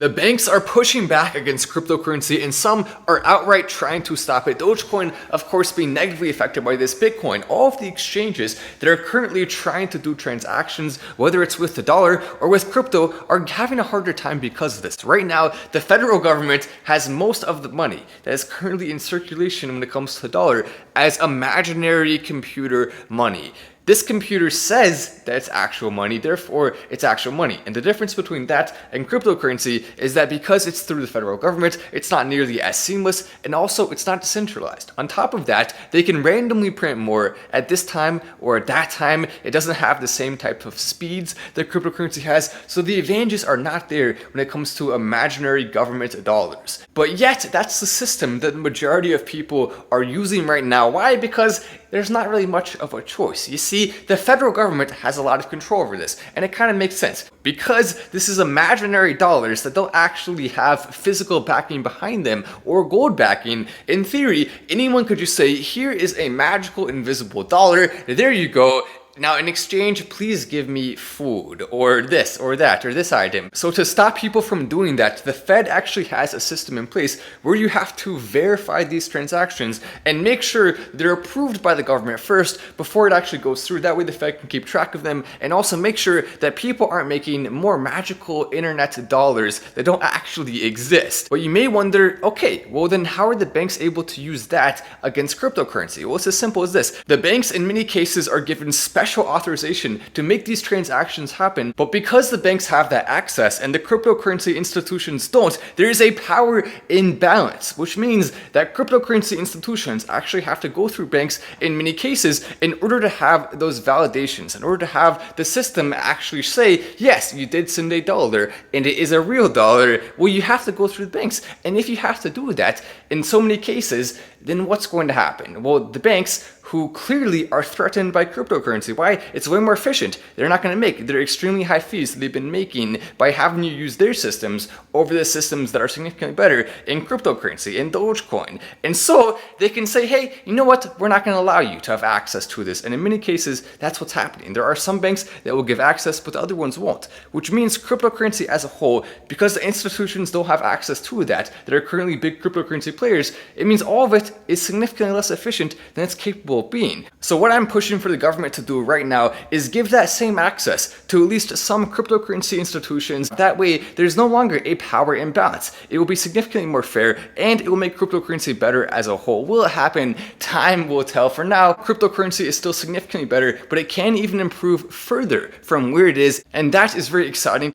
The banks are pushing back against cryptocurrency and some are outright trying to stop it. Dogecoin, of course, being negatively affected by this. Bitcoin, all of the exchanges that are currently trying to do transactions, whether it's with the dollar or with crypto, are having a harder time because of this. Right now, the federal government has most of the money that is currently in circulation when it comes to the dollar as imaginary computer money. This computer says that it's actual money, therefore it's actual money. And the difference between that and cryptocurrency is that because it's through the federal government, it's not nearly as seamless, and also it's not decentralized. On top of that, they can randomly print more at this time or at that time. It doesn't have the same type of speeds that cryptocurrency has, so the advantages are not there when it comes to imaginary government dollars. But yet, that's the system that the majority of people are using right now. Why? Because there's not really much of a choice. You see, the federal government has a lot of control over this, and it kind of makes sense. Because this is imaginary dollars that don't actually have physical backing behind them or gold backing, in theory, anyone could just say, here is a magical invisible dollar, there you go. Now, in exchange, please give me food, or this, or that, or this item. So to stop people from doing that, the Fed actually has a system in place where you have to verify these transactions and make sure they're approved by the government first before it actually goes through. That way the Fed can keep track of them and also make sure that people aren't making more magical internet dollars that don't actually exist. But you may wonder, okay, well then how are the banks able to use that against cryptocurrency? Well, it's as simple as this. The banks in many cases are given special authorization to make these transactions happen, but because the banks have that access and the cryptocurrency institutions don't, there is a power imbalance, which means that cryptocurrency institutions actually have to go through banks in many cases in order to have those validations, in order to have the system actually say, yes, you did send a dollar and it is a real dollar. Well, you have to go through the banks, and if you have to do that in so many cases, then what's going to happen? Well, the banks, who clearly are threatened by cryptocurrency. Why? It's way more efficient. They're not going to make their extremely high fees that they've been making by having you use their systems over the systems that are significantly better in cryptocurrency, in Dogecoin. And so they can say, hey, you know what? We're not going to allow you to have access to this. And in many cases, that's what's happening. There are some banks that will give access, but the other ones won't, which means cryptocurrency as a whole, because the institutions don't have access to that are currently big cryptocurrency players, it means all of it is significantly less efficient than it's capable being. So what I'm pushing for the government to do right now is give that same access to at least some cryptocurrency institutions. That way, there's no longer a power imbalance. It will be significantly more fair, and it will make cryptocurrency better as a whole. Will it happen? Time will tell. For now, cryptocurrency is still significantly better, but it can even improve further from where it is, and that is very exciting.